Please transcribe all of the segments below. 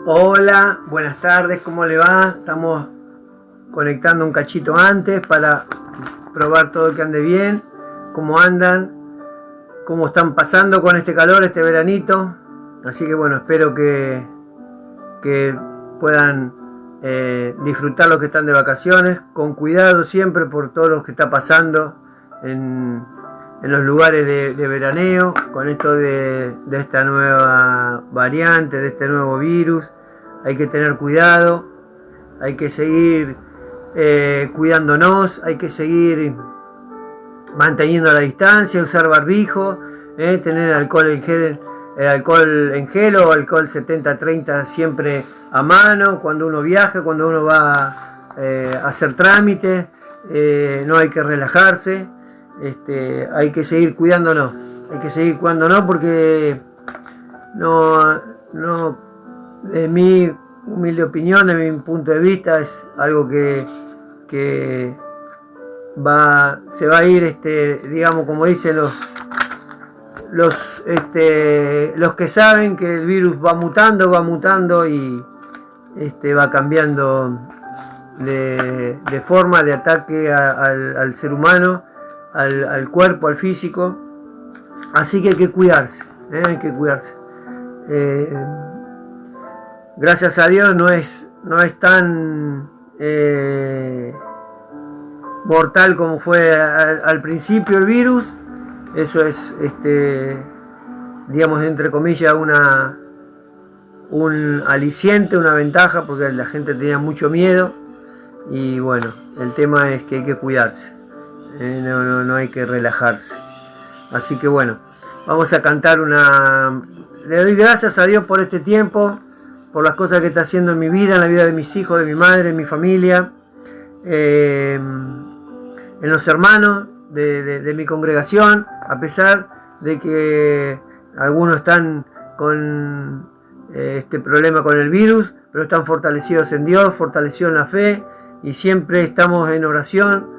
Hola, buenas tardes, ¿cómo le va? Estamos conectando un cachito antes para probar todo que ande bien. ¿Cómo andan? ¿Cómo están pasando con este calor, este veranito? Así que bueno, espero que puedan disfrutar los que están de vacaciones, con cuidado siempre por todo lo que está pasando en los lugares de veraneo, con esto de esta nueva variante, de este nuevo virus. Hay que tener cuidado, hay que seguir cuidándonos, hay que seguir manteniendo la distancia, usar barbijo, tener alcohol en gel o alcohol 70-30 siempre a mano cuando uno viaja, cuando uno va a hacer trámites. No hay que relajarse, hay que seguir cuidándonos, porque no, de mi humilde opinión, de mi punto de vista, es algo que se va a ir, digamos, como dicen los que saben que el virus va mutando y va cambiando de forma de ataque al ser humano, al cuerpo, al físico. Así que hay que cuidarse, gracias a Dios no es tan mortal como fue al principio el virus. Eso es, digamos, entre comillas, un aliciente, una ventaja, porque la gente tenía mucho miedo. Y bueno, el tema es que hay que cuidarse, no hay que relajarse. Así que bueno, vamos a cantar le doy gracias a Dios por este tiempo, por las cosas que está haciendo en mi vida, en la vida de mis hijos, de mi madre, en mi familia, en los hermanos de mi congregación, a pesar de que algunos están con este problema con el virus, pero están fortalecidos en Dios, fortalecidos en la fe, y siempre estamos en oración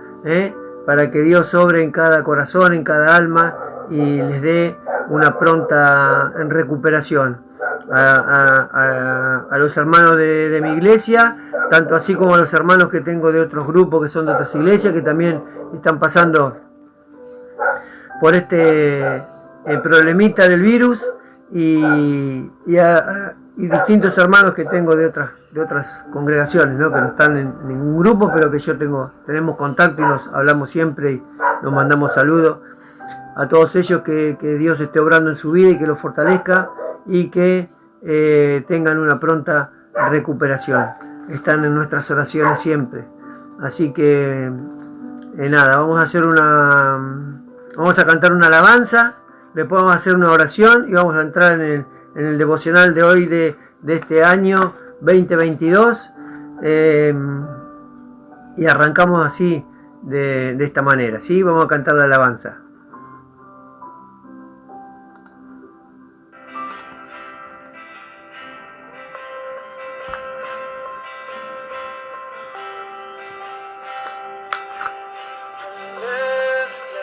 para que Dios obre en cada corazón, en cada alma, y les dé una pronta recuperación a los hermanos de mi iglesia, tanto así como a los hermanos que tengo de otros grupos que son de otras iglesias, que también están pasando por este problemita del virus, y distintos hermanos que tengo de otras congregaciones, ¿no? Que no están en ningún grupo, pero que tenemos contacto y nos hablamos siempre y nos mandamos saludos a todos ellos. Que Dios esté obrando en su vida y que los fortalezca y que tengan una pronta recuperación. Están en nuestras oraciones siempre. Así que nada, vamos a cantar una alabanza, después vamos a hacer una oración y vamos a entrar en el devocional de hoy de este año 2022, y arrancamos así de esta manera, ¿sí? Vamos a cantar la alabanza.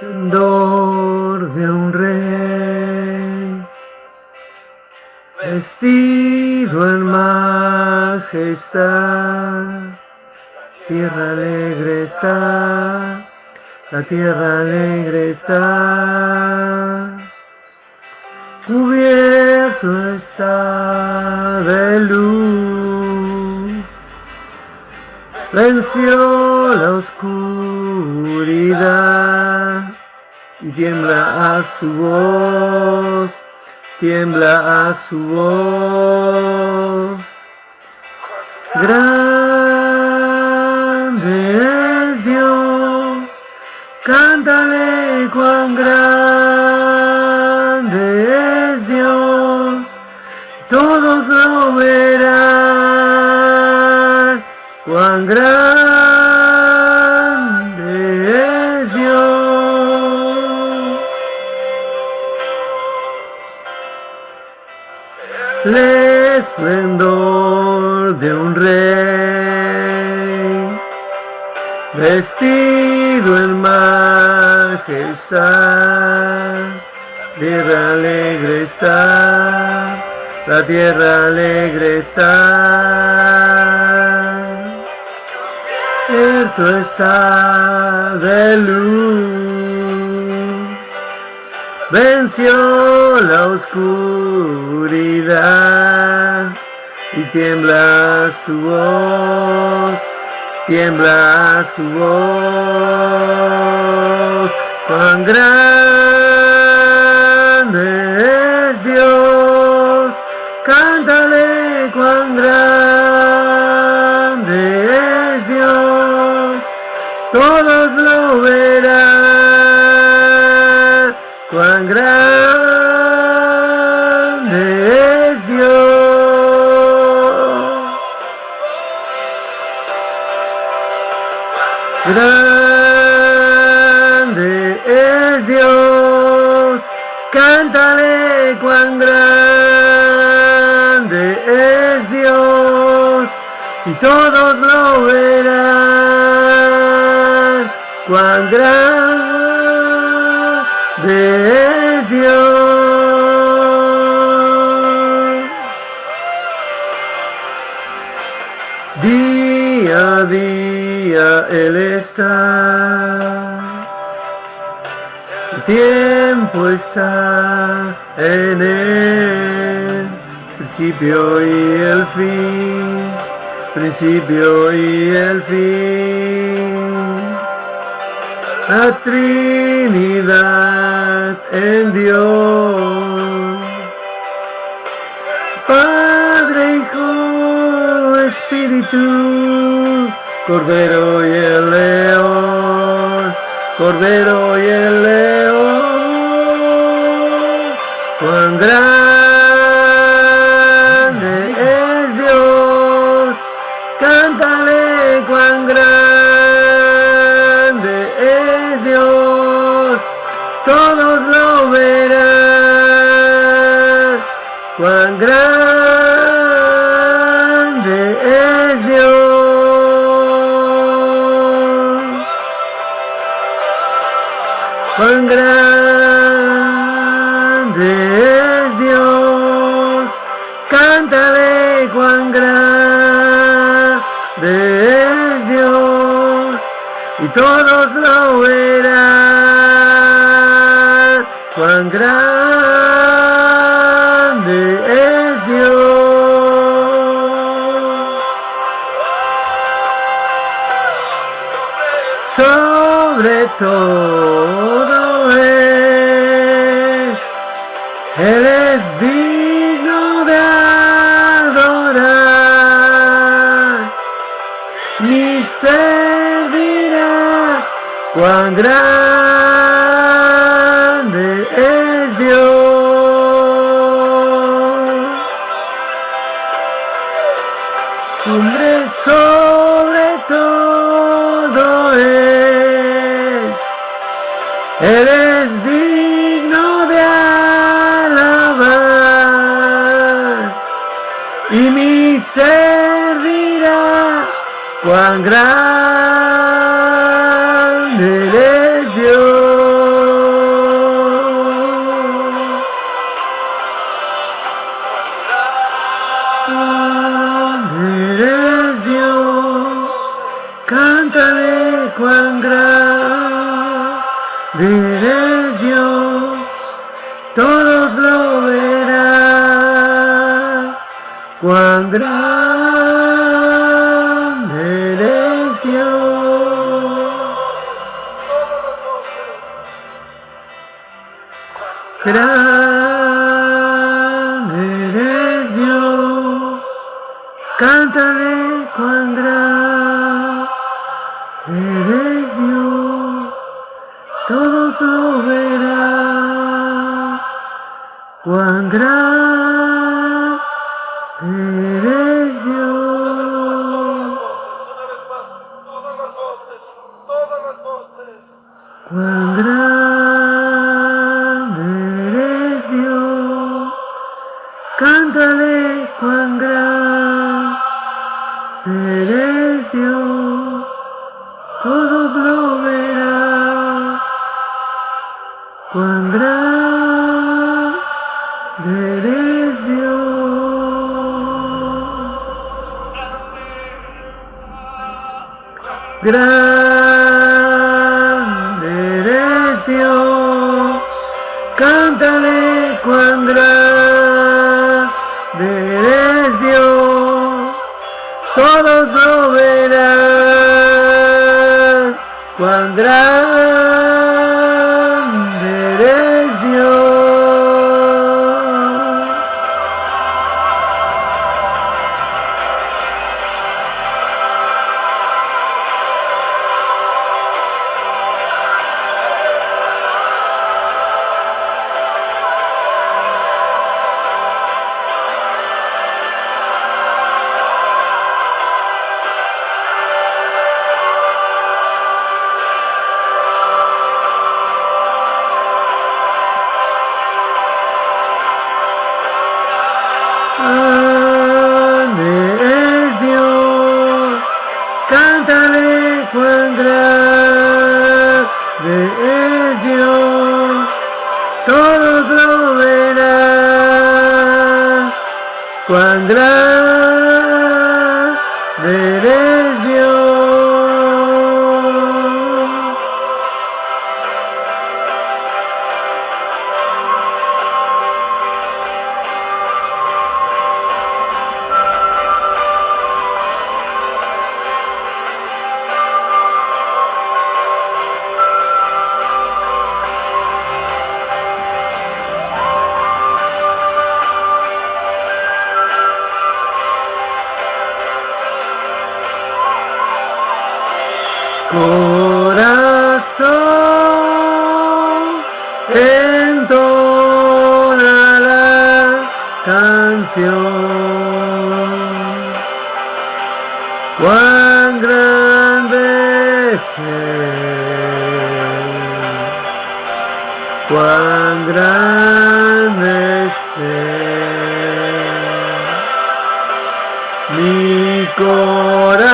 Esplendor de un rey, vestido en majestad, tierra alegre está, la tierra alegre está, cubierto está de luz, venció la oscuridad y tiembla a su voz, tiembla a su voz. Grande es Dios, cántale cuán grande es Dios, todos lo verán, cuán grande es Dios. El esplendor de un rey, vestido en majestad, tierra alegre está, la tierra alegre está, cierto está de luz, venció la oscuridad y tiembla su voz, tiembla su voz. Cuán grande es Dios, cántale cuán grande es Dios, todos lo verán, cuán grande es Dios. Grande es Dios, cántale cuán grande es Dios, y todos lo verán, cuán grande es Dios. Día a día Él está, el tiempo está en Él, principio y el fin, principio y el fin. La Trinidad en Dios, Padre, Hijo, Espíritu, Cordero y el león, Cordero y el león. Cuán grande es Dios, cántale cuán grande es Dios, todos lo verán, cuán grande es Dios. Cuán grande es Dios, cántale cuán grande es Dios, y todos lo verán, cuán grande es Dios. Sobre todo Él es digno de adorar, mi ser dirá cuán grande es Dios. Hombre sobre todo Él es digno de alabar, y mi ser dirá cuán grande es Dios. Grande es Dios, cántale cuán grande es Dios, todos lo verán, cuán grande es Dios. Grande es Dios, cántale cuán grande es Dios, todos lo verán, cuán grande es Dios. Una vez más, todas las voces, todas las voces. Cuán grande es Dios, cántale cuán grande es Dios, todos lo verán, cuán grande es Dios. grande eres Dios, cántale cuán grande eres Dios, todos lo verán, cuán grande eres Dios. Cántale cuán grande es Dios, todos lo verán, cuán grande eres Dios. Corazón, entona la canción. Cuán grande es Él, cuán grande es Él. Mi corazón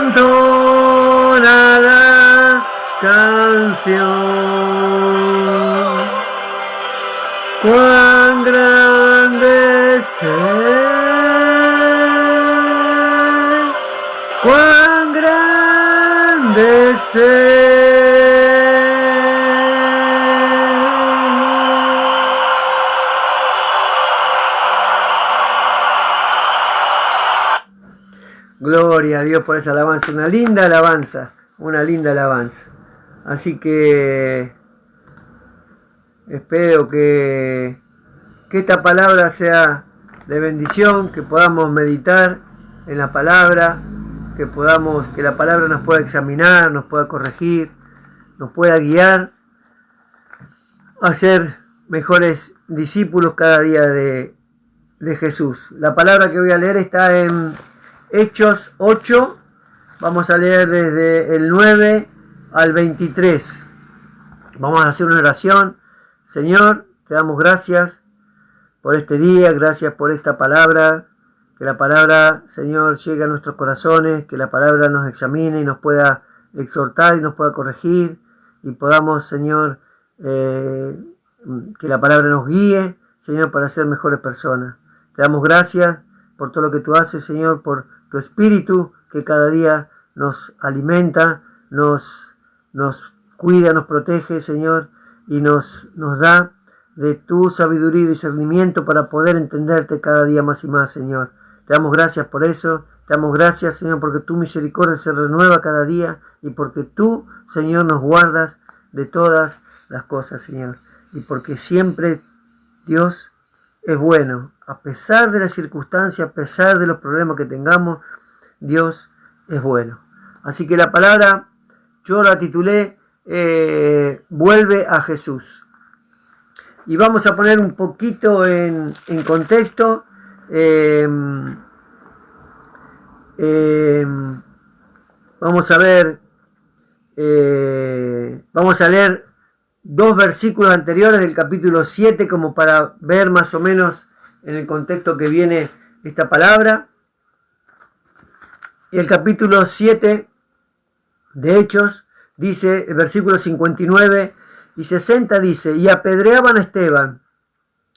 entona la canción. Cuán grande es Él, cuán grande es Él. Gloria a Dios por esa alabanza, una linda alabanza, una linda alabanza. Así que espero que esta palabra sea de bendición, que podamos meditar en la palabra, que la palabra nos pueda examinar, nos pueda corregir, nos pueda guiar a ser mejores discípulos cada día de Jesús. La palabra que voy a leer está en Hechos 8, vamos a leer desde el 9 al 23. Vamos a hacer una oración. Señor, te damos gracias por este día, gracias por esta palabra, que la palabra, Señor, llegue a nuestros corazones, que la palabra nos examine y nos pueda exhortar y nos pueda corregir, y podamos, Señor, que la palabra nos guíe, Señor, para ser mejores personas. Te damos gracias por todo lo que tú haces, Señor, por tu Espíritu que cada día nos alimenta, nos cuida, nos protege, Señor, y nos da de tu sabiduría y discernimiento para poder entenderte cada día más y más, Señor. Te damos gracias por eso, te damos gracias, Señor, porque tu misericordia se renueva cada día y porque tú, Señor, nos guardas de todas las cosas, Señor. Y porque siempre Dios es bueno, a pesar de las circunstancias, a pesar de los problemas que tengamos, Dios es bueno. Así que la palabra yo la titulé Vuelve a Jesús. Y vamos a poner un poquito en contexto. Vamos a ver, vamos a leer dos versículos anteriores del capítulo 7 como para ver más o menos en el contexto que viene esta palabra. Y el capítulo 7 de Hechos dice, el versículo 59 y 60 dice: y apedreaban a Esteban,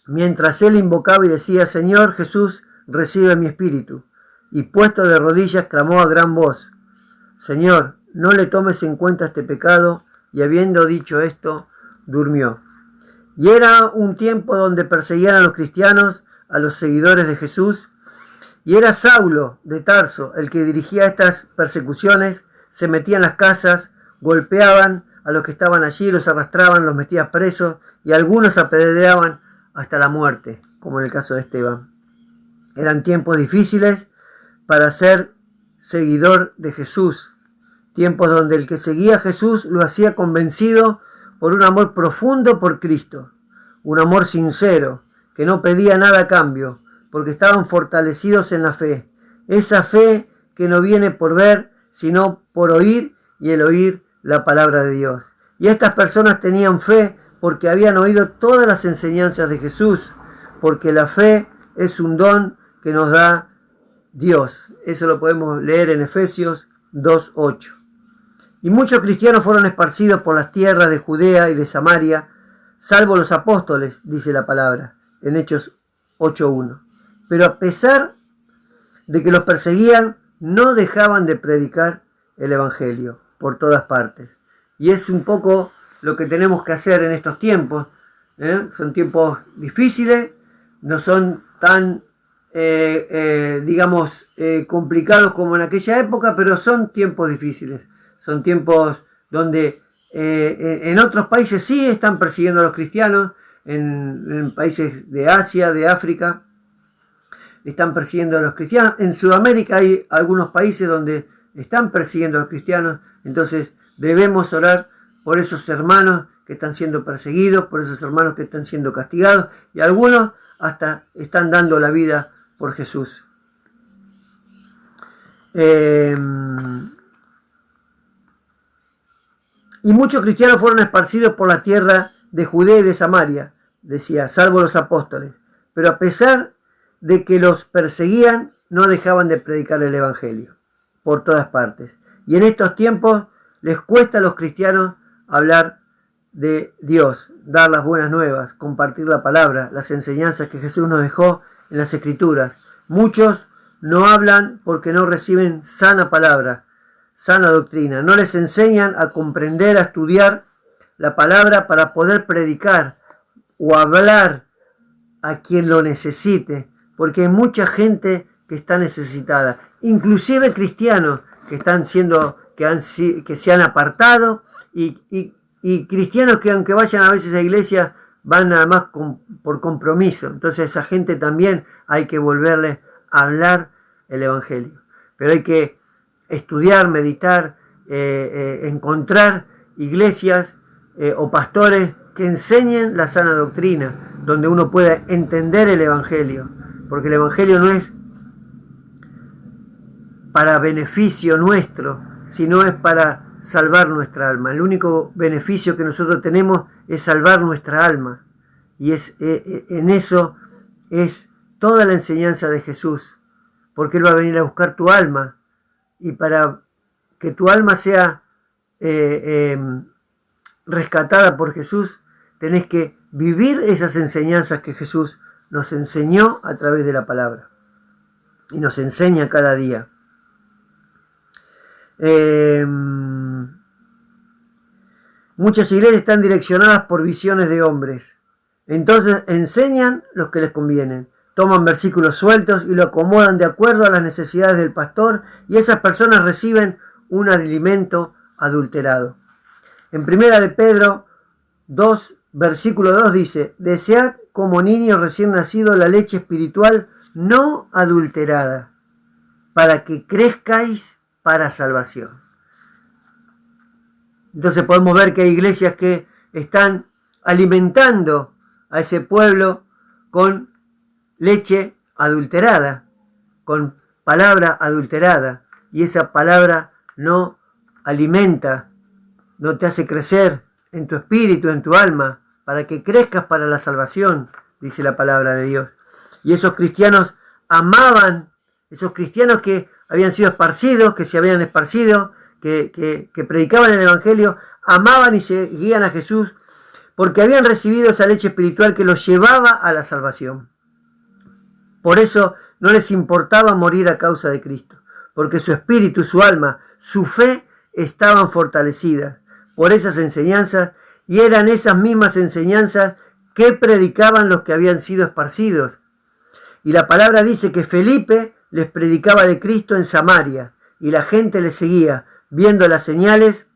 mientras él invocaba y decía: Señor Jesús, recibe mi espíritu. y puesto de rodillas clamó a gran voz: Señor, no le tomes en cuenta este pecado. Y habiendo dicho esto, durmió. Y era un tiempo donde perseguían a los cristianos, a los seguidores de Jesús, y era Saulo de Tarso el que dirigía estas persecuciones. Se metía en las casas, golpeaban a los que estaban allí, los arrastraban, los metían presos, y algunos apedreaban hasta la muerte, como en el caso de Esteban. Eran tiempos difíciles para ser seguidor de Jesús, tiempos donde el que seguía a Jesús lo hacía convencido por un amor profundo por Cristo, un amor sincero, que no pedía nada a cambio, porque estaban fortalecidos en la fe, esa fe que no viene por ver, sino por oír, y el oír la palabra de Dios. Y estas personas tenían fe porque habían oído todas las enseñanzas de Jesús, porque la fe es un don que nos da Dios. Eso lo podemos leer en Efesios 2:8. Y muchos cristianos fueron esparcidos por las tierras de Judea y de Samaria, salvo los apóstoles, dice la palabra, en Hechos 8:1. Pero a pesar de que los perseguían, no dejaban de predicar el Evangelio por todas partes. Y es un poco lo que tenemos que hacer en estos tiempos. Son tiempos difíciles, no son tan complicados como en aquella época, pero son tiempos difíciles. Son tiempos donde en otros países sí están persiguiendo a los cristianos, en países de Asia, de África, están persiguiendo a los cristianos. En Sudamérica hay algunos países donde están persiguiendo a los cristianos. Entonces debemos orar por esos hermanos que están siendo perseguidos, por esos hermanos que están siendo castigados, y algunos hasta están dando la vida por Jesús. Y muchos cristianos fueron esparcidos por la tierra de Judea y de Samaria, decía, salvo los apóstoles. Pero a pesar de que los perseguían, no dejaban de predicar el Evangelio por todas partes. Y en estos tiempos les cuesta a los cristianos hablar de Dios, dar las buenas nuevas, compartir la palabra, las enseñanzas que Jesús nos dejó en las Escrituras. Muchos no hablan porque no reciben sana palabra, sana doctrina. No les enseñan a comprender, a estudiar la palabra para poder predicar o hablar a quien lo necesite, porque hay mucha gente que está necesitada, inclusive cristianos que están siendo, que se han apartado, y cristianos que aunque vayan a veces a iglesia van nada más por compromiso. Entonces a esa gente también hay que volverle a hablar el Evangelio. Pero hay que estudiar, meditar, encontrar iglesias o pastores que enseñen la sana doctrina, donde uno pueda entender el Evangelio, porque el Evangelio no es para beneficio nuestro, sino es para salvar nuestra alma. El único beneficio que nosotros tenemos es salvar nuestra alma, y en eso es toda la enseñanza de Jesús, porque Él va a venir a buscar tu alma, y para que tu alma sea rescatada por Jesús, tenés que vivir esas enseñanzas que Jesús nos enseñó a través de la palabra, y nos enseña cada día. Muchas iglesias están direccionadas por visiones de hombres. Entonces enseñan los que les convienen. Toman versículos sueltos y lo acomodan de acuerdo a las necesidades del pastor, y esas personas reciben un alimento adulterado. En 1 de Pedro 2, versículo 2 dice: desead como niños recién nacidos la leche espiritual no adulterada, para que crezcáis para salvación. Entonces podemos ver que hay iglesias que están alimentando a ese pueblo con leche adulterada, con palabra adulterada, y esa palabra no alimenta, no te hace crecer en tu espíritu, en tu alma, para que crezcas para la salvación, dice la palabra de Dios. Y esos cristianos amaban, esos cristianos que habían sido esparcidos, que se habían esparcido, que predicaban el Evangelio, amaban y seguían a Jesús, porque habían recibido esa leche espiritual que los llevaba a la salvación. Por eso no les importaba morir a causa de Cristo, porque su espíritu, su alma, su fe estaban fortalecidas por esas enseñanzas, y eran esas mismas enseñanzas que predicaban los que habían sido esparcidos. Y la palabra dice que Felipe les predicaba de Cristo en Samaria, y la gente le seguía, viendo las señales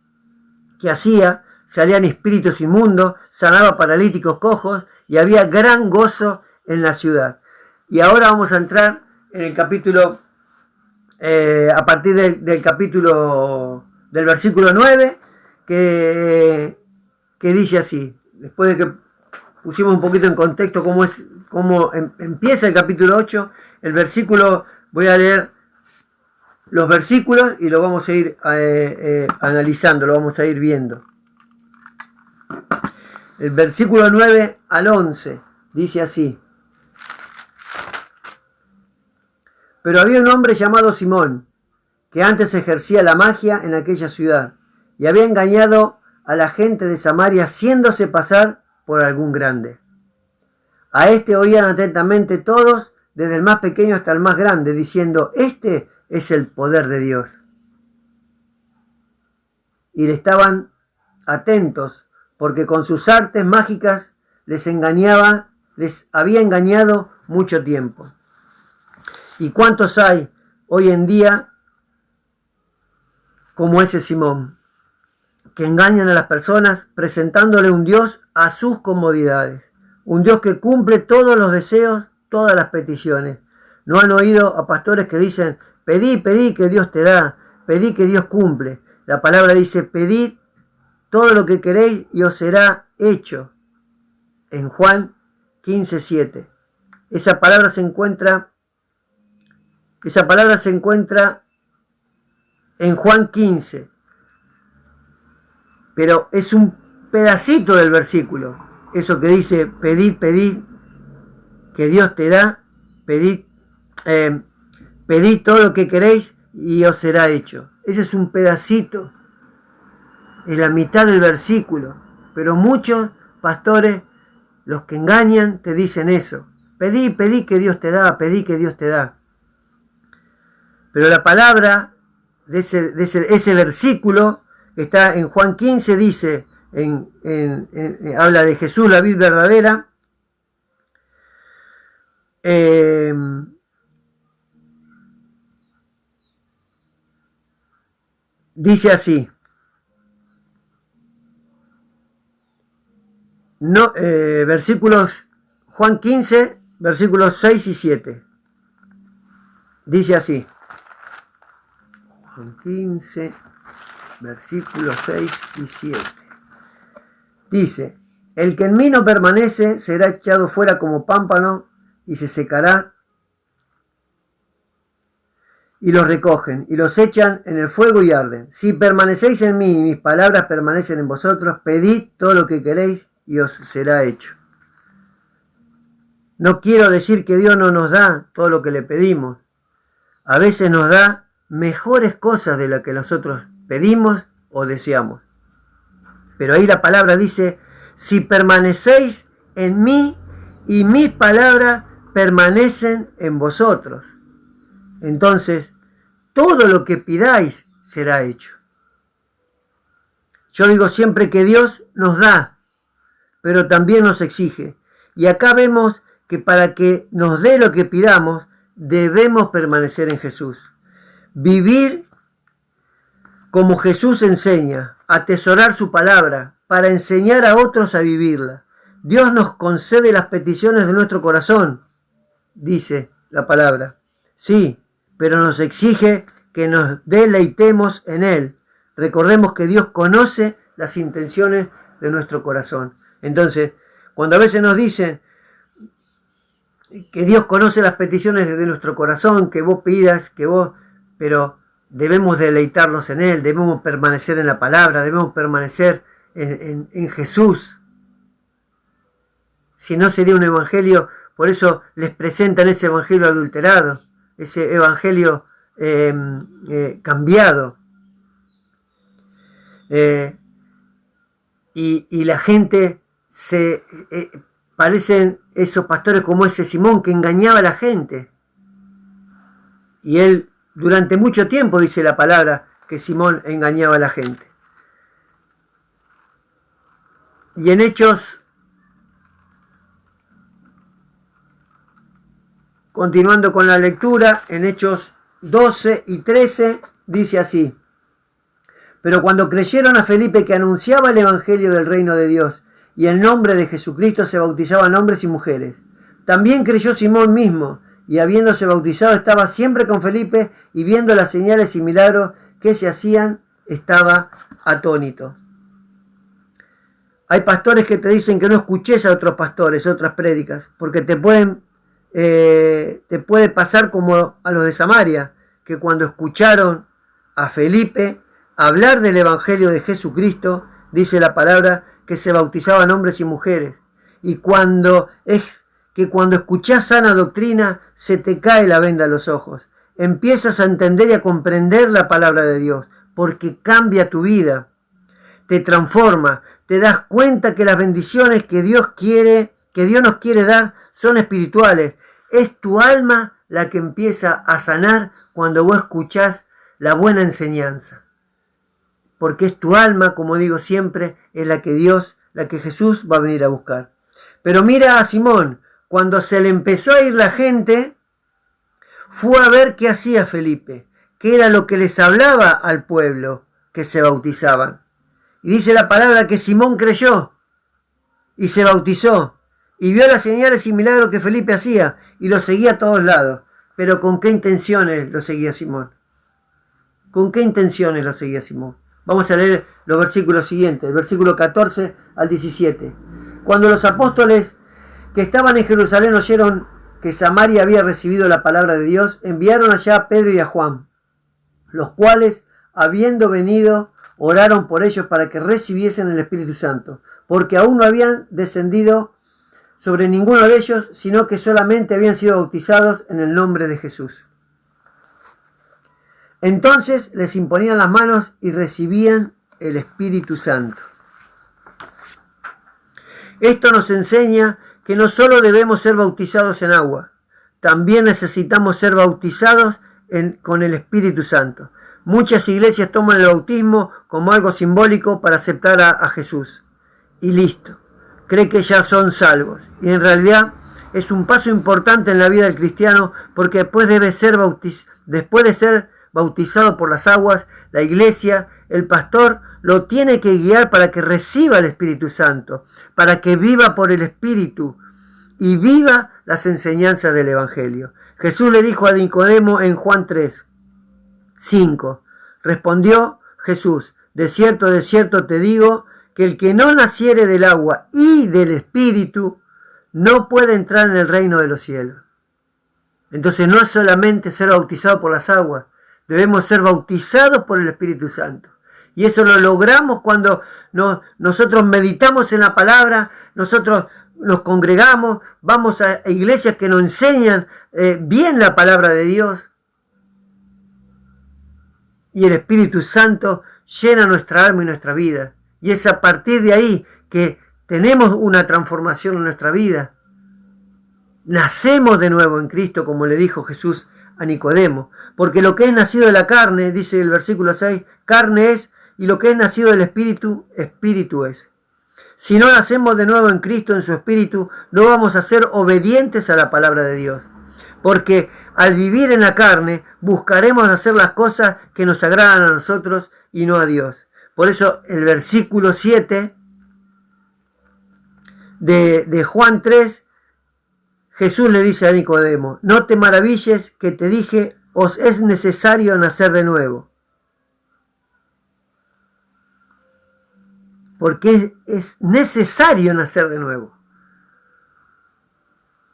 que hacía. Salían espíritus inmundos, sanaba paralíticos, cojos, y había gran gozo en la ciudad. Y ahora vamos a entrar en el capítulo, a partir del capítulo, del versículo 9, que dice así, después de que pusimos un poquito en contexto cómo empieza el capítulo 8, el versículo, voy a leer los versículos y lo vamos a ir analizando, lo vamos a ir viendo. El versículo 9 al 11 dice así: Pero había un hombre llamado Simón, que antes ejercía la magia en aquella ciudad, y había engañado a la gente de Samaria haciéndose pasar por algún grande. A este oían atentamente todos, desde el más pequeño hasta el más grande, diciendo: este es el poder de Dios. Y le estaban atentos, porque con sus artes mágicas les había engañado mucho tiempo. ¿Y cuántos hay hoy en día como ese Simón, que engañan a las personas presentándole un Dios a sus comodidades? Un Dios que cumple todos los deseos, todas las peticiones. ¿No han oído a pastores que dicen: pedí, pedí que Dios te da, pedí que Dios cumple? La palabra dice: pedid todo lo que queréis y os será hecho. En Juan 15:7. Esa palabra se encuentra en Juan 15. Pero es un pedacito del versículo. Eso que dice: pedid, pedid, que Dios te da, pedid todo lo que queréis y os será hecho. Ese es un pedacito, es la mitad del versículo. Pero muchos pastores, los que engañan, te dicen eso: pedí, pedí que Dios te da, pedí que Dios te da. Pero la palabra de ese versículo que está en Juan 15 dice, habla de Jesús, la vid verdadera. Dice así: Juan 15, versículos 6 y 7. Dice así: Juan 15, versículos 6 y 7. Dice: el que en mí no permanece será echado fuera como pámpano y se secará, y los recogen y los echan en el fuego y arden. Si permanecéis en mí y mis palabras permanecen en vosotros, pedid todo lo que queréis y os será hecho. No quiero decir que Dios no nos da todo lo que le pedimos. A veces nos da mejores cosas de lo que nosotros pedimos o deseamos. Pero ahí la palabra dice: si permanecéis en mí y mis palabras permanecen en vosotros, entonces todo lo que pidáis será hecho. Yo digo siempre que Dios nos da, pero también nos exige. Y acá vemos que para que nos dé lo que pidamos, debemos permanecer en Jesús. Vivir como Jesús enseña, atesorar su palabra para enseñar a otros a vivirla. Dios nos concede las peticiones de nuestro corazón, dice la palabra. Sí, pero nos exige que nos deleitemos en Él. Recordemos que Dios conoce las intenciones de nuestro corazón. Entonces, cuando a veces nos dicen que Dios conoce las peticiones de nuestro corazón, que vos pidas, pero debemos deleitarnos en Él, debemos permanecer en la palabra, debemos permanecer en Jesús. Si no, sería un evangelio, por eso les presentan ese evangelio adulterado, ese evangelio cambiado. Y la gente parecen esos pastores como ese Simón que engañaba a la gente. Y él, durante mucho tiempo, dice la palabra, que Simón engañaba a la gente. Y en Hechos, continuando con la lectura, en Hechos 12 y 13, dice así: pero cuando creyeron a Felipe que anunciaba el evangelio del reino de Dios, y en nombre de Jesucristo se bautizaban hombres y mujeres, también creyó Simón mismo, y habiéndose bautizado estaba siempre con Felipe, y viendo las señales y milagros que se hacían, estaba atónito. Hay pastores que te dicen que no escuches a otros pastores, otras prédicas, porque te puede pasar como a los de Samaria, que cuando escucharon a Felipe hablar del evangelio de Jesucristo, dice la palabra que se bautizaban hombres y mujeres. Y cuando escuchás sana doctrina, se te cae la venda a los ojos. Empiezas a entender y a comprender la palabra de Dios, porque cambia tu vida, te transforma, te das cuenta que las bendiciones que Dios nos quiere dar son espirituales. Es tu alma la que empieza a sanar cuando vos escuchás la buena enseñanza. Porque es tu alma, como digo siempre, es la que Jesús va a venir a buscar. Pero mira a Simón, cuando se le empezó a ir la gente, fue a ver qué hacía Felipe, qué era lo que les hablaba al pueblo que se bautizaban. Y dice la palabra que Simón creyó y se bautizó y vio las señales y milagros que Felipe hacía y lo seguía a todos lados. Pero ¿con qué intenciones lo seguía Simón? ¿Con qué intenciones lo seguía Simón? Vamos a leer los versículos siguientes, el versículo 14 al 17. Cuando los apóstoles que estaban en Jerusalén oyeron que Samaria había recibido la palabra de Dios, enviaron allá a Pedro y a Juan, los cuales, habiendo venido, oraron por ellos para que recibiesen el Espíritu Santo, porque aún no habían descendido sobre ninguno de ellos, sino que solamente habían sido bautizados en el nombre de Jesús. Entonces les imponían las manos y recibían el Espíritu Santo. Esto nos enseña que no solo debemos ser bautizados en agua, también necesitamos ser bautizados con el Espíritu Santo. Muchas iglesias toman el bautismo como algo simbólico para aceptar a Jesús. Y listo. Cree que ya son salvos. Y en realidad es un paso importante en la vida del cristiano, porque después de ser bautizado por las aguas, la iglesia, el pastor, lo tiene que guiar para que reciba el Espíritu Santo, para que viva por el Espíritu y viva las enseñanzas del Evangelio. Jesús le dijo a Nicodemo en Juan 3:5. Respondió Jesús: de cierto te digo, que el que no naciere del agua y del Espíritu no puede entrar en el reino de los cielos. Entonces no es solamente ser bautizado por las aguas, debemos ser bautizados por el Espíritu Santo. Y eso lo logramos cuando nosotros meditamos en la palabra, nosotros nos congregamos, vamos a iglesias que nos enseñan bien la palabra de Dios. Y el Espíritu Santo llena nuestra alma y nuestra vida. Y es a partir de ahí que tenemos una transformación en nuestra vida. Nacemos de nuevo en Cristo, como le dijo Jesús a Nicodemo. Porque lo que es nacido de la carne, dice el versículo 6, carne es, y lo que es nacido del Espíritu, Espíritu es. Si no nacemos de nuevo en Cristo, en su Espíritu, no vamos a ser obedientes a la palabra de Dios. Porque al vivir en la carne, buscaremos hacer las cosas que nos agradan a nosotros y no a Dios. Por eso el versículo 7 de Juan 3, Jesús le dice a Nicodemo: no te maravilles que te dije, os es necesario nacer de nuevo. Porque es necesario nacer de nuevo.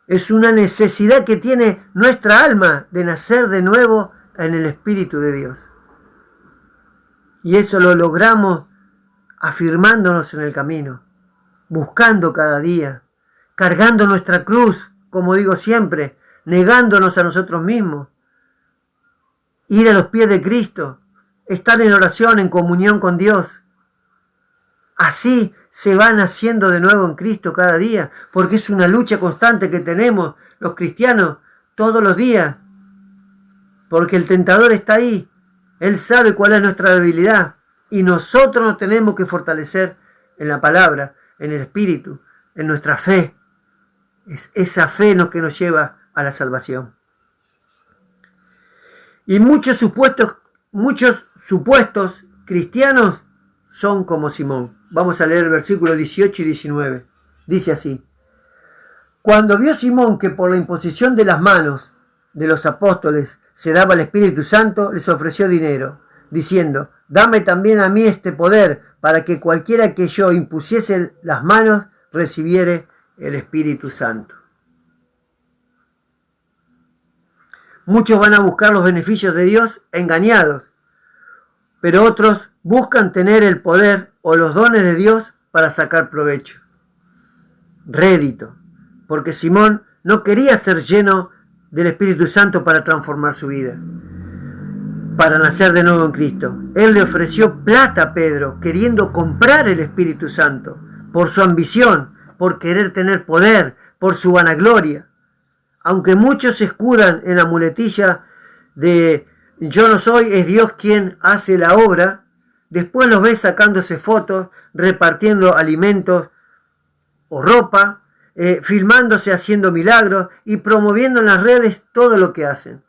Es una necesidad que tiene nuestra alma de nacer de nuevo en el Espíritu de Dios. Y eso lo logramos afirmándonos en el camino, buscando cada día, cargando nuestra cruz, como digo siempre, negándonos a nosotros mismos, ir a los pies de Cristo, estar en oración, en comunión con Dios. Así se va naciendo de nuevo en Cristo cada día, porque es una lucha constante que tenemos los cristianos todos los días. porque el tentador está ahí. Él sabe cuál es nuestra debilidad y nosotros nos tenemos que fortalecer en la palabra, en el Espíritu, en nuestra fe. Es esa fe lo que nos lleva a la salvación. Y muchos supuestos cristianos son como Simón. Vamos a leer el versículo 18 y 19. Dice así: cuando vio Simón que por la imposición de las manos de los apóstoles se daba el Espíritu Santo, les ofreció dinero, diciendo: dame también a mí este poder, para que cualquiera que yo impusiese las manos recibiere el Espíritu Santo. Muchos van a buscar los beneficios de Dios engañados, pero otros buscan tener el poder o los dones de Dios para sacar provecho. Rédito, porque Simón no quería ser lleno del Espíritu Santo para transformar su vida, para nacer de nuevo en Cristo. Él le ofreció plata a Pedro, queriendo comprar el Espíritu Santo, por su ambición, por querer tener poder, por su vanagloria. Aunque muchos se escudan en la muletilla de yo no soy, es Dios quien hace la obra, después los ves sacándose fotos, repartiendo alimentos o ropa, filmándose haciendo milagros y promoviendo en las redes todo lo que hacen.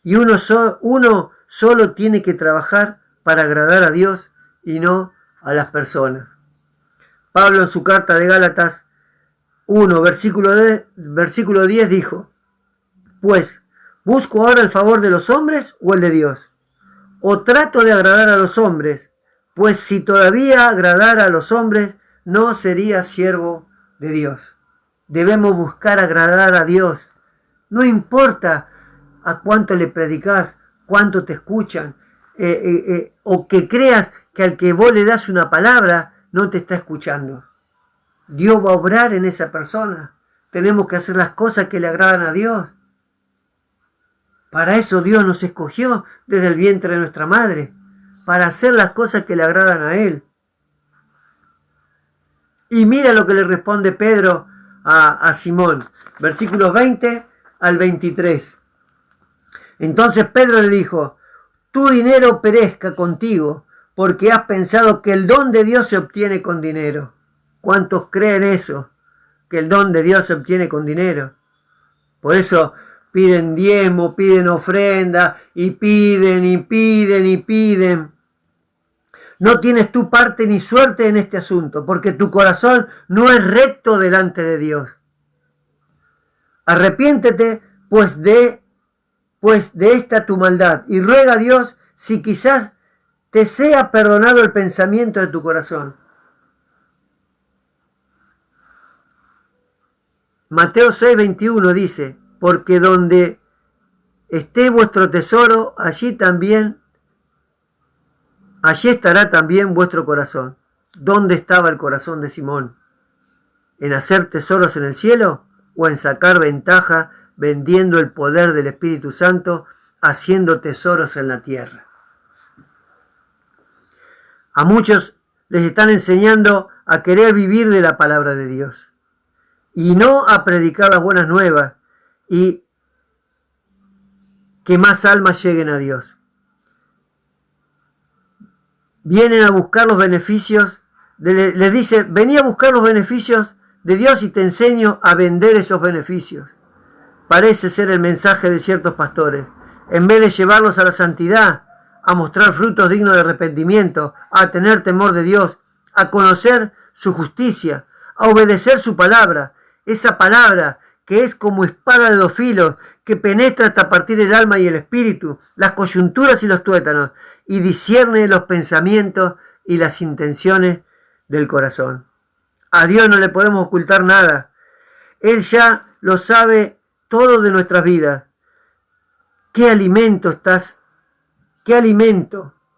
Y uno solo tiene que trabajar para agradar a Dios y no a las personas. Pablo en su carta de Gálatas 1, versículo 10 dijo: pues, ¿busco ahora el favor de los hombres o el de Dios? ¿O trato de agradar a los hombres? Pues si todavía agradara a los hombres, no sería siervo de Dios. Debemos buscar agradar a Dios. No importa a cuánto le predicás, cuánto te escuchan, o que creas que al que vos le das una palabra no te está escuchando. Dios va a obrar en esa persona. Tenemos que hacer las cosas que le agradan a Dios. Para eso Dios nos escogió desde el vientre de nuestra madre, para hacer las cosas que le agradan a Él. Y mira lo que le responde Pedro a Simón, versículos 20 al 23. Entonces Pedro le dijo: tu dinero perezca contigo, porque has pensado que el don de Dios se obtiene con dinero. ¿Cuántos creen eso? Que el don de Dios se obtiene con dinero. Por eso piden diezmo, piden ofrenda, y piden, y piden, y piden. No tienes tu parte ni suerte en este asunto, porque tu corazón no es recto delante de Dios. Arrepiéntete, pues de esta tu maldad, y ruega a Dios si quizás te sea perdonado el pensamiento de tu corazón. Mateo 6:21 dice: porque donde esté vuestro tesoro, allí estará también vuestro corazón. ¿Dónde estaba el corazón de Simón? ¿En hacer tesoros en el cielo o en sacar ventaja vendiendo el poder del Espíritu Santo, haciendo tesoros en la tierra? A muchos les están enseñando a querer vivir de la palabra de Dios y no a predicar las buenas nuevas y que más almas lleguen a Dios. Vienen a buscar los beneficios, les dice: vení a buscar los beneficios de Dios y te enseño a vender esos beneficios. Parece ser el mensaje de ciertos pastores. En vez de llevarlos a la santidad, a mostrar frutos dignos de arrepentimiento, a tener temor de Dios, a conocer su justicia, a obedecer su palabra, esa palabra que es como espada de dos filos, que penetra hasta partir el alma y el espíritu, las coyunturas y los tuétanos, y discierne los pensamientos y las intenciones del corazón. A Dios no le podemos ocultar nada. Él ya lo sabe todo de nuestras vidas. ¿Qué alimento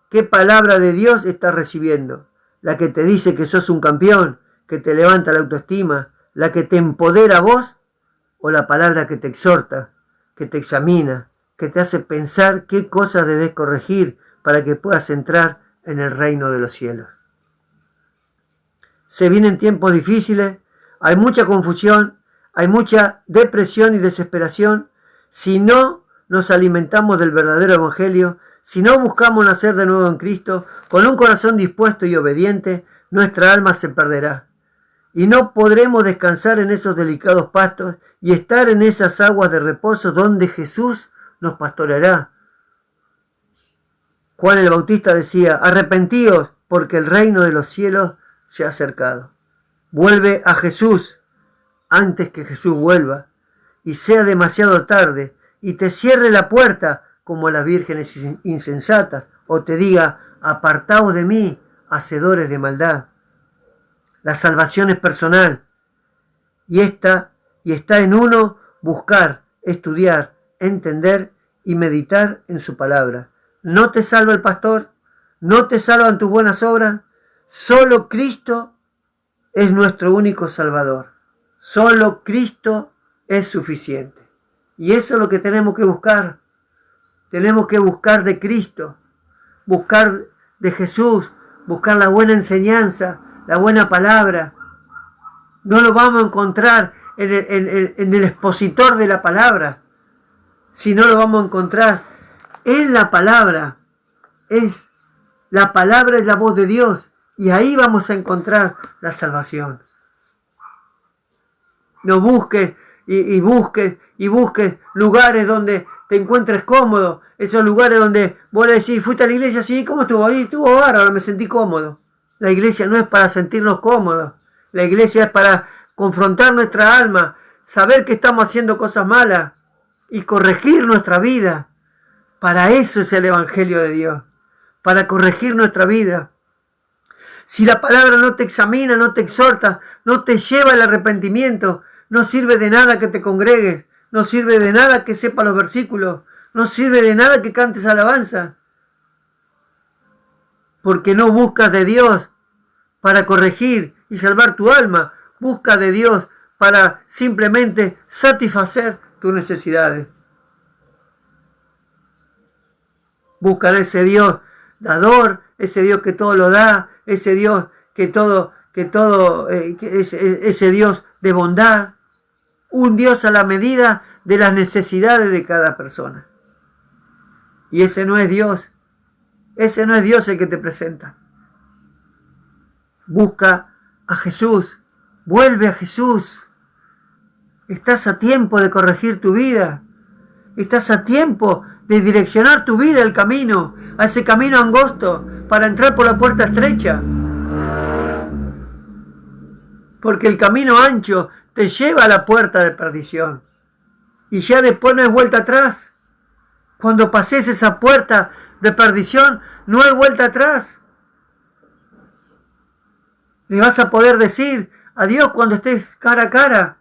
qué palabra de Dios estás recibiendo? La que te dice que sos un campeón, que te levanta la autoestima, la que te empodera a vos, o la palabra que te exhorta, que te examina, que te hace pensar qué cosas debes corregir para que puedas entrar en el reino de los cielos. Se vienen tiempos difíciles, hay mucha confusión, hay mucha depresión y desesperación si no nos alimentamos del verdadero evangelio, si no buscamos nacer de nuevo en Cristo, con un corazón dispuesto y obediente, nuestra alma se perderá. Y no podremos descansar en esos delicados pastos y estar en esas aguas de reposo donde Jesús nos pastoreará. Juan el Bautista decía: arrepentíos, porque el reino de los cielos se ha acercado. Vuelve a Jesús antes que Jesús vuelva y sea demasiado tarde y te cierre la puerta como a las vírgenes insensatas, o te diga: apartaos de mí, hacedores de maldad. La salvación es personal y está en uno buscar, estudiar, entender y meditar en su palabra. No te salva el pastor, no te salvan tus buenas obras, solo Cristo es nuestro único Salvador. Solo Cristo es suficiente. Y eso es lo que tenemos que buscar. Tenemos que buscar de Cristo, buscar de Jesús, buscar la buena enseñanza, la buena palabra. No lo vamos a encontrar en el expositor de la palabra, sino lo vamos a encontrar en la palabra. La palabra es la voz de Dios y ahí vamos a encontrar la salvación. No busques y busques lugares donde te encuentres cómodo, esos lugares donde vos le decís: ¿fuiste a la iglesia? Sí, ¿cómo estuvo? Ahí estuvo bárbaro, me sentí cómodo. La iglesia no es para sentirnos cómodos, la iglesia es para confrontar nuestra alma, saber que estamos haciendo cosas malas y corregir nuestra vida. Para eso es el Evangelio de Dios, para corregir nuestra vida. Si la palabra no te examina, no te exhorta, no te lleva al arrepentimiento, no sirve de nada que te congregues, no sirve de nada que sepas los versículos, no sirve de nada que cantes alabanza. Porque no buscas de Dios para corregir y salvar tu alma, busca de Dios para simplemente satisfacer tus necesidades. Busca a ese Dios dador, ese Dios que todo lo da, ese Dios ese Dios de bondad, un Dios a la medida de las necesidades de cada persona. Y ese no es Dios el que te presenta. Busca a Jesús, vuelve a Jesús. Estás a tiempo de corregir tu vida, estás a tiempo de direccionar tu vida al camino, a ese camino angosto, para entrar por la puerta estrecha. Porque el camino ancho te lleva a la puerta de perdición. Y ya después no hay vuelta atrás. Cuando pases esa puerta de perdición, no hay vuelta atrás. Le vas a poder decir a Dios cuando estés cara a cara: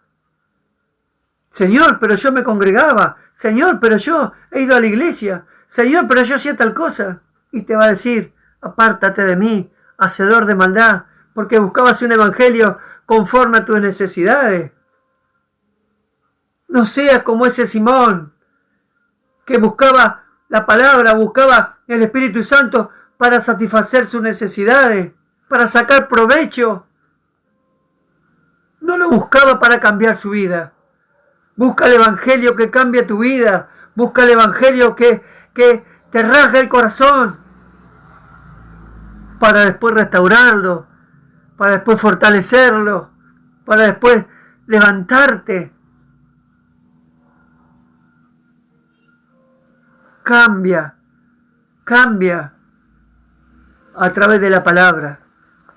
Señor, pero yo me congregaba. Señor, pero yo he ido a la iglesia. Señor, pero yo hacía tal cosa. Y te va a decir: apártate de mí, hacedor de maldad, porque buscabas un evangelio conforme a tus necesidades. No seas como ese Simón, que buscaba la palabra, buscaba el Espíritu Santo para satisfacer sus necesidades, para sacar provecho. No lo buscaba para cambiar su vida. Busca el evangelio que cambia tu vida. Busca el evangelio que te rasga el corazón, para después restaurarlo, para después fortalecerlo, para después levantarte. Cambia a través de la palabra.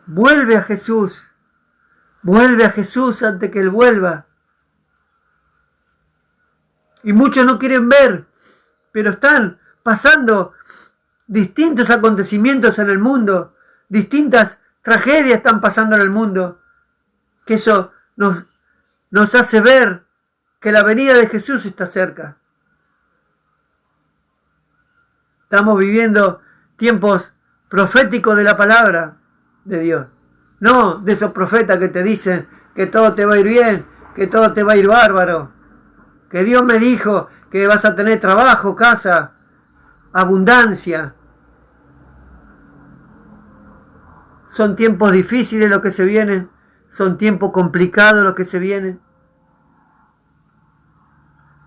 Vuelve a Jesús antes que Él vuelva. Y muchos no quieren ver, pero están pasando distintos acontecimientos en el mundo, distintas tragedias están pasando en el mundo, que eso nos hace ver que la venida de Jesús está cerca. Estamos viviendo tiempos proféticos de la palabra de Dios. No de esos profetas que te dicen que todo te va a ir bien, que todo te va a ir bárbaro. Que Dios me dijo que vas a tener trabajo, casa, abundancia. Son tiempos difíciles los que se vienen. Son tiempos complicados los que se vienen.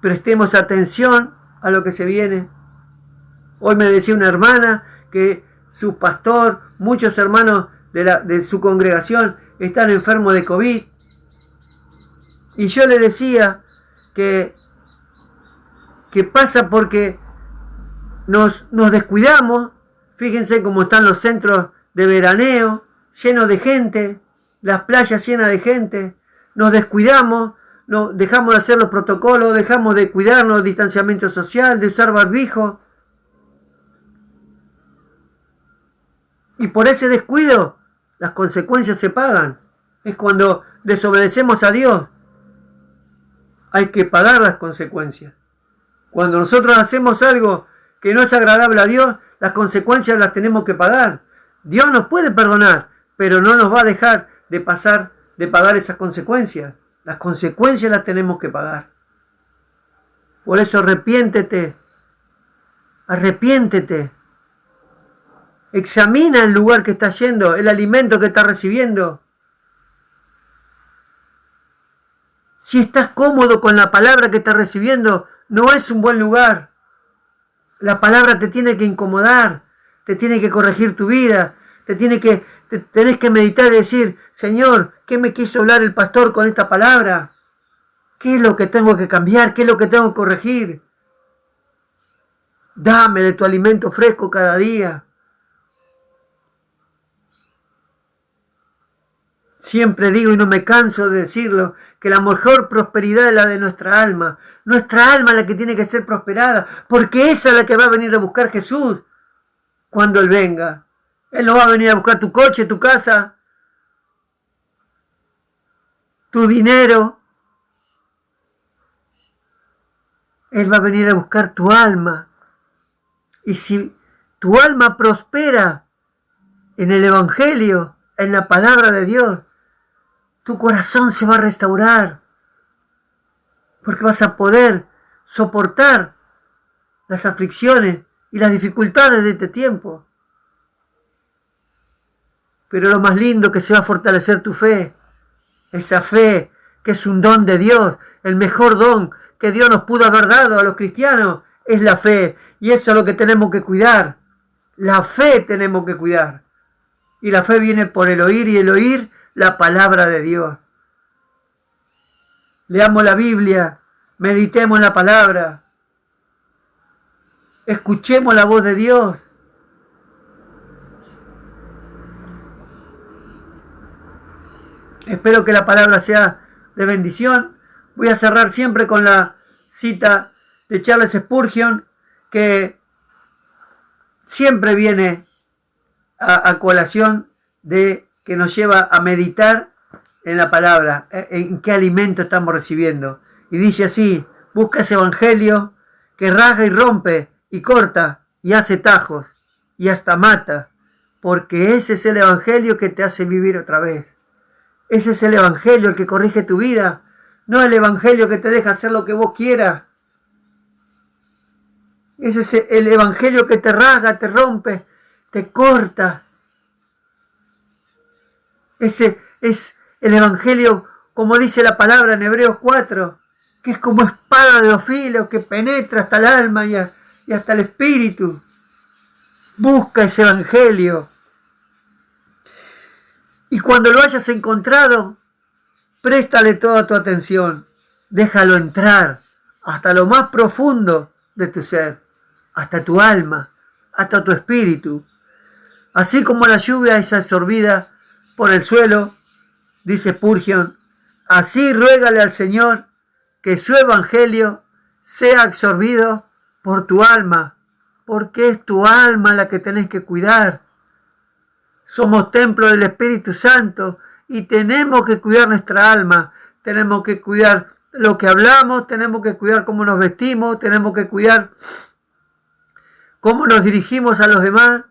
Prestemos atención a lo que se viene. Hoy me decía una hermana que su pastor, muchos hermanos de su congregación están enfermos de COVID. Y yo le decía que pasa porque nos descuidamos. Fíjense cómo están los centros de veraneo, llenos de gente, las playas llenas de gente. Nos descuidamos, dejamos de hacer los protocolos, dejamos de cuidarnos, distanciamiento social, de usar barbijo. Y por ese descuido, las consecuencias se pagan. Es cuando desobedecemos a Dios. Hay que pagar las consecuencias. Cuando nosotros hacemos algo que no es agradable a Dios, las consecuencias las tenemos que pagar. Dios nos puede perdonar, pero no nos va a dejar de pagar esas consecuencias. Las consecuencias las tenemos que pagar. Por eso arrepiéntete. Arrepiéntete. Examina el lugar que estás yendo, el alimento que estás recibiendo. Si estás cómodo con la palabra que estás recibiendo, no es un buen lugar. La palabra te tiene que incomodar, te tiene que corregir tu vida, tenés que meditar y decir, Señor, ¿qué me quiso hablar el pastor con esta palabra? ¿Qué es lo que tengo que cambiar? ¿Qué es lo que tengo que corregir? Dame de tu alimento fresco cada día. Siempre digo y no me canso de decirlo, que la mejor prosperidad es la de nuestra alma. Nuestra alma es la que tiene que ser prosperada, porque esa es la que va a venir a buscar Jesús cuando Él venga. Él no va a venir a buscar tu coche, tu casa, tu dinero. Él va a venir a buscar tu alma. Y si tu alma prospera en el Evangelio, en la palabra de Dios, tu corazón se va a restaurar, porque vas a poder soportar las aflicciones y las dificultades de este tiempo. Pero lo más lindo que se va a fortalecer tu fe, esa fe que es un don de Dios, el mejor don que Dios nos pudo haber dado a los cristianos, es la fe. Y eso es lo que tenemos que cuidar. La fe tenemos que cuidar. Y la fe viene por el oír y el oír la palabra de Dios. Leamos la Biblia, meditemos en la palabra, escuchemos la voz de Dios. Espero que la palabra sea de bendición. Voy a cerrar siempre con la cita de Charles Spurgeon, que siempre viene a colación de que nos lleva a meditar en la palabra, en qué alimento estamos recibiendo. Y dice así: busca ese evangelio que rasga y rompe y corta y hace tajos y hasta mata, porque ese es el evangelio que te hace vivir otra vez. Ese es el evangelio el que corrige tu vida, no el evangelio que te deja hacer lo que vos quieras. Ese es el evangelio que te rasga, te rompe, te corta. Ese es el evangelio, como dice la palabra en Hebreos 4, que es como espada de dos filos que penetra hasta el alma y hasta el espíritu. Busca ese evangelio. Y cuando lo hayas encontrado, préstale toda tu atención. Déjalo entrar hasta lo más profundo de tu ser, hasta tu alma, hasta tu espíritu. Así como la lluvia es absorbida por el suelo, dice Spurgeon, así ruégale al Señor que su evangelio sea absorbido por tu alma, porque es tu alma la que tenés que cuidar. Somos templo del Espíritu Santo y tenemos que cuidar nuestra alma, tenemos que cuidar lo que hablamos, tenemos que cuidar cómo nos vestimos, tenemos que cuidar cómo nos dirigimos a los demás,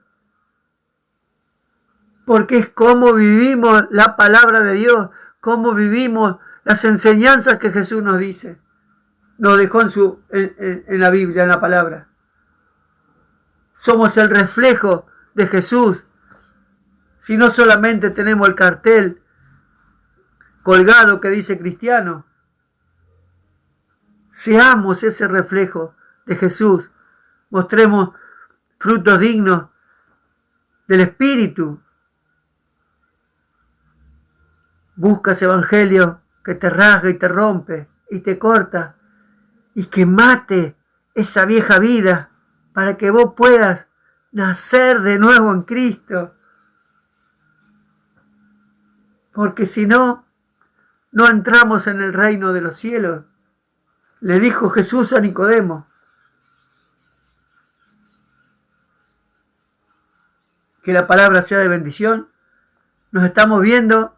porque es cómo vivimos la palabra de Dios, cómo vivimos las enseñanzas que Jesús nos dice, nos dejó en la Biblia, en la palabra. Somos el reflejo de Jesús. Si no solamente tenemos el cartel colgado que dice cristiano, seamos ese reflejo de Jesús. Mostremos frutos dignos del Espíritu. Busca ese evangelio que te rasga y te rompe y te corta y que mate esa vieja vida para que vos puedas nacer de nuevo en Cristo. Porque si no, no entramos en el reino de los cielos. Le dijo Jesús a Nicodemo. Que la palabra sea de bendición. Nos estamos viendo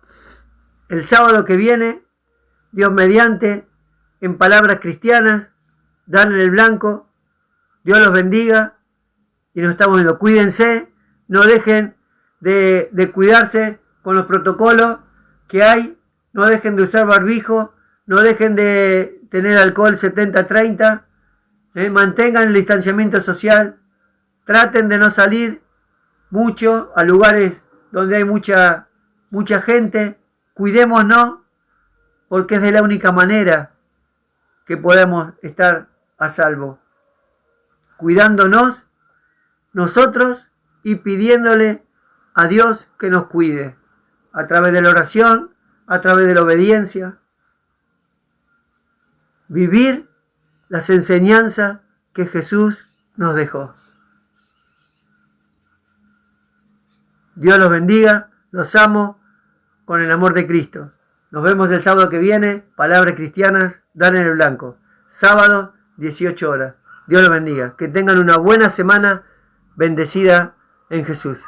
el sábado que viene, Dios mediante, en Palabras Cristianas. Dan en el blanco. Dios los bendiga. Y nos estamos viendo. Cuídense. No dejen de cuidarse con los protocolos que hay. No dejen de usar barbijo. No dejen de tener alcohol 70-30. Mantengan el distanciamiento social. Traten de no salir mucho a lugares donde hay mucha gente. Cuidémonos, porque es de la única manera que podemos estar a salvo. Cuidándonos nosotros y pidiéndole a Dios que nos cuide. A través de la oración, a través de la obediencia. Vivir las enseñanzas que Jesús nos dejó. Dios los bendiga, los amo con el amor de Cristo. Nos vemos el sábado que viene, Palabras Cristianas, Dan en el blanco. Sábado, 18 horas. Dios los bendiga. Que tengan una buena semana bendecida en Jesús.